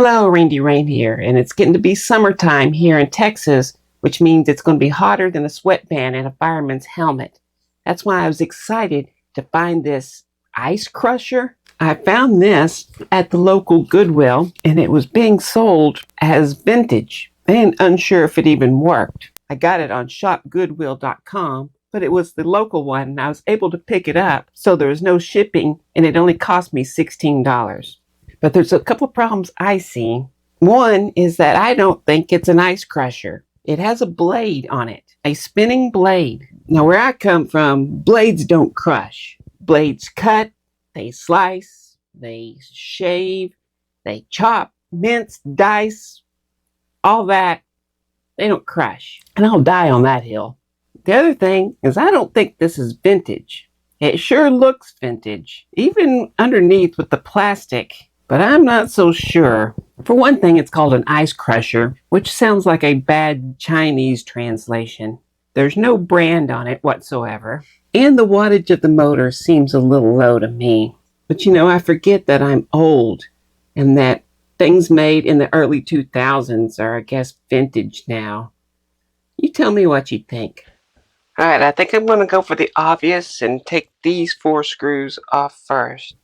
Hello, Randy Rain here, and it's getting to be summertime here in Texas, which means it's going to be hotter than a sweatband and a fireman's helmet. That's why I was excited to find this ice crusher. I found this at the local Goodwill, and it was being sold as vintage and unsure if it even worked. I got it on ShopGoodwill.com, but it was the local one, and I was able to pick it up, so there was no shipping, and it only cost me $16. But there's a couple of problems I see. One is that I don't think it's an ice crusher. It has a blade on it, a spinning blade. Now, where I come from, blades don't crush. Blades cut, they slice, they shave, they chop, mince, dice, all that. They don't crush. And I'll die on that hill. The other thing is I don't think this is vintage. It sure looks vintage, even underneath with the plastic. But I'm not so sure. For one thing, it's called an ice crusher, which sounds like a bad Chinese translation. There's no brand on it whatsoever. And the wattage of the motor seems a little low to me. But I forget that I'm old and that things made in the early 2000s are, I guess, vintage now. You tell me what you think. All right, I think I'm going to go for the obvious and take these 4 screws off first.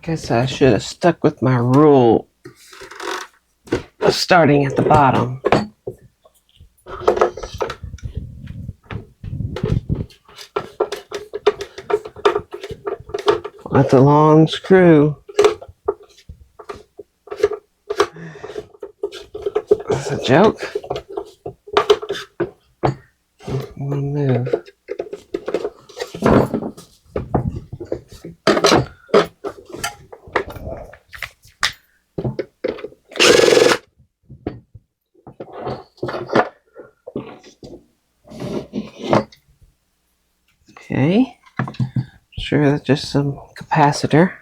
Guess I should have stuck with my rule of starting at the bottom. That's a long screw. That's a joke. I'm gonna move. Okay, sure that's just some capacitor.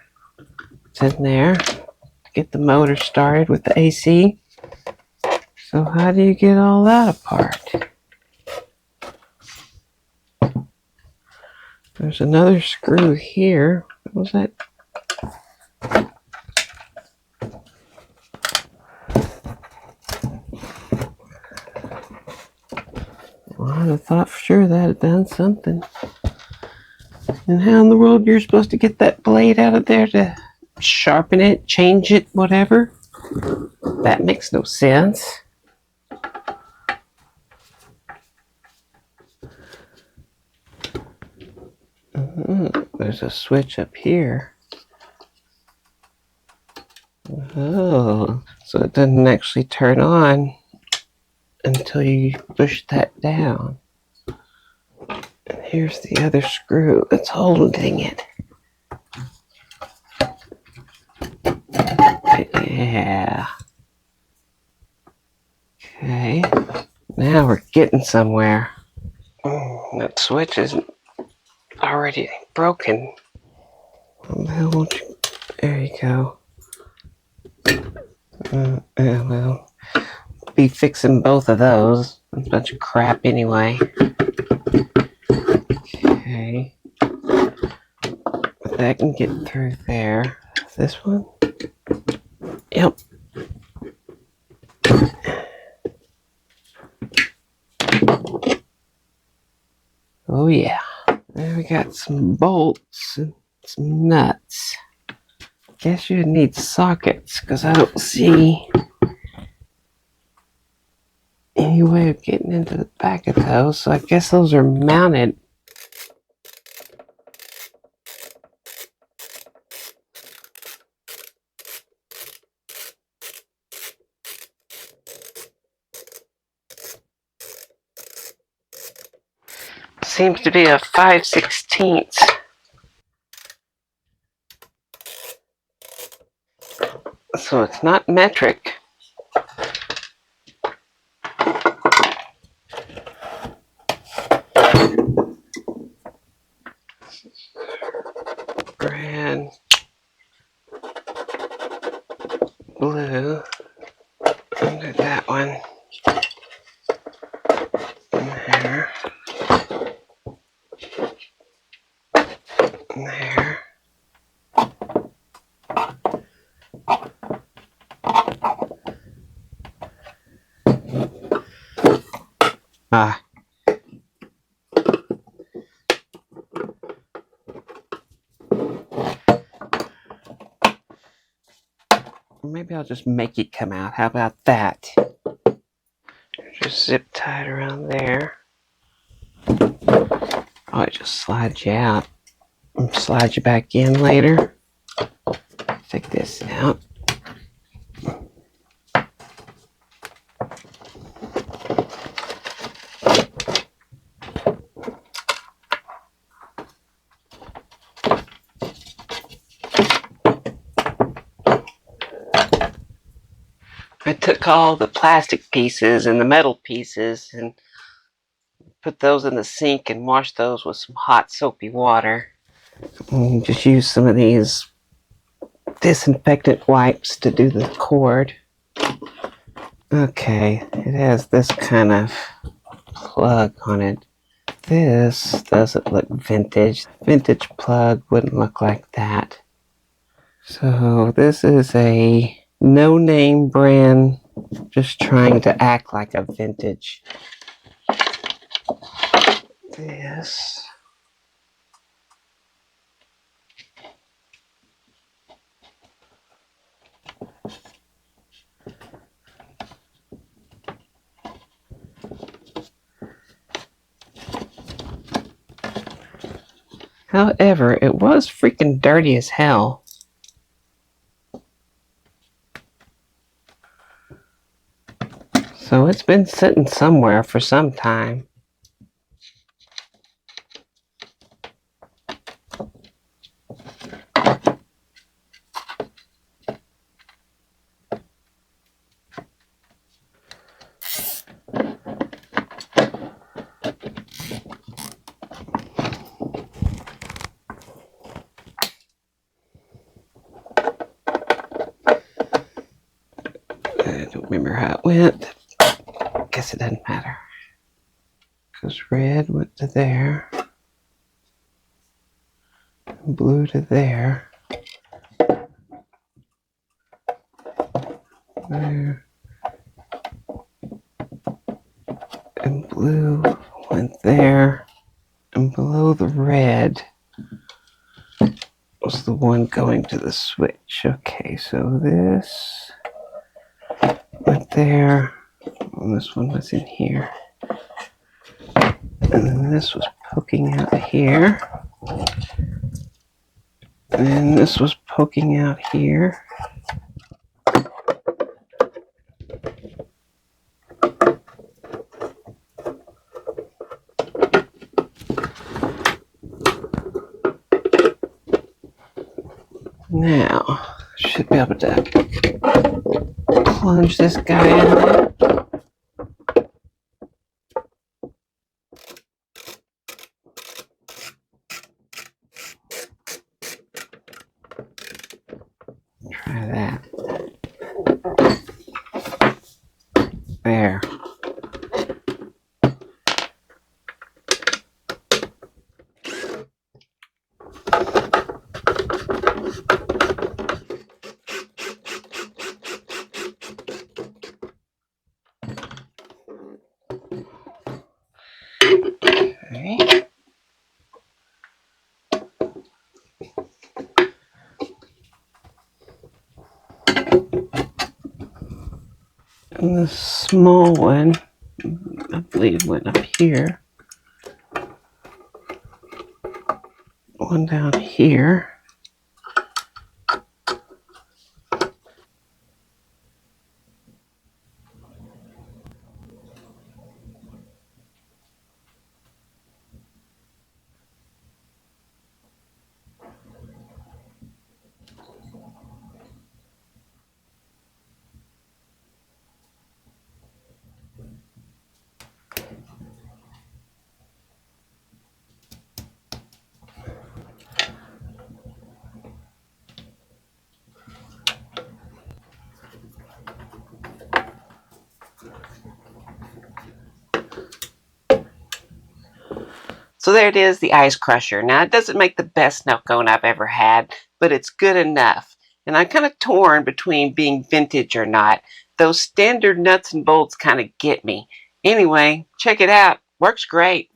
It's in there to get the motor started with the AC. So how do you get all that apart? There's another screw here. What was that? Well, I'd have thought for sure that had done something. And how in the world you're supposed to get that blade out of there to sharpen it, change it, whatever? That makes no sense. There's a switch up here. Oh, so it doesn't actually turn on until you push that down. And here's the other screw that's holding it. Yeah. Okay. Now we're getting somewhere. That switch isn't already broken. Well, won't you? There you go. Well, be fixing both of those. That's a bunch of crap anyway. Okay. That can get through there. This one? Yep. Oh yeah. There we got some bolts and some nuts. Guess you'd need sockets because I don't see any way of getting into the back of those. So I guess those are mounted. Seems to be a 5/16. So it's not metric. Brand blue. blue under that one. There. There. Ah. Maybe I'll just make it come out. How about that? Just zip tie it around there. Oh, it just slides you out. And slide you back in later. Take this out. I took all the plastic pieces and the metal pieces and put those in the sink and washed those with some hot soapy water. And just use some of these disinfectant wipes to do the cord. Okay, it has this kind of plug on it. This doesn't look vintage. Vintage plug wouldn't look like that. So this is a no-name brand, just trying to act like a vintage. This. However, it was freaking dirty as hell. So it's been sitting somewhere for some time. I don't remember how it went. Guess it doesn't matter. Because red went to there. Blue to there. There. And blue went there. And below the red was the one going to the switch. Okay, so this went there. And this one was in here. And then this was poking out here. And then this was poking out here. Now, should be able to plunge this guy in there. Try that. There. Okay. And the small one, I believe, went up here. One down here. So there it is, the ice crusher. Now, it doesn't make the best snow cone I've ever had, but it's good enough. And I'm kind of torn between being vintage or not. Those standard nuts and bolts kind of get me. Anyway, check it out. Works great.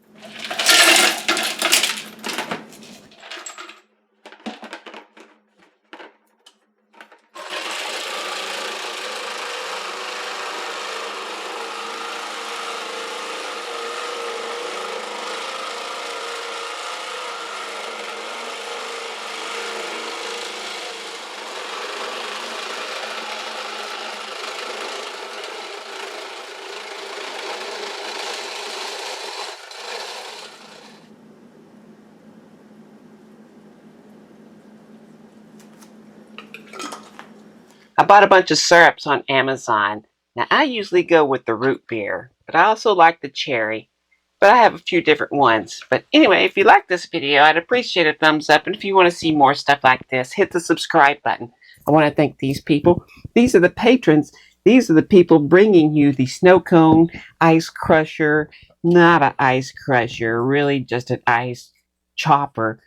I bought a bunch of syrups on Amazon. Now, I usually go with the root beer, but I also like the cherry. But I have a few different ones. But anyway, if you like this video, I'd appreciate a thumbs up. And if you want to see more stuff like this, hit the subscribe button. I want to thank these people. These are the patrons. These are the people bringing you the snow cone ice crusher. Not an ice crusher, really just an ice chopper.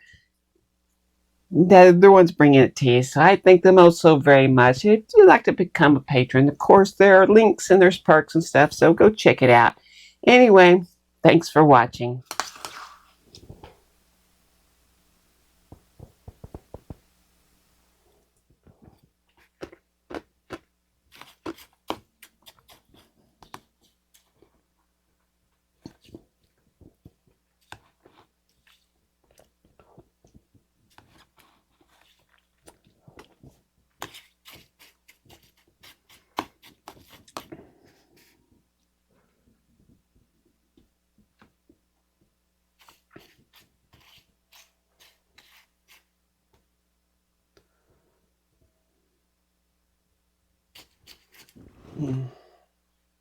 They're the ones bringing it to you. So I thank them all so very much. If you'd like to become a patron, of course, there are links and there's perks and stuff. So go check it out. Anyway, thanks for watching. Mm.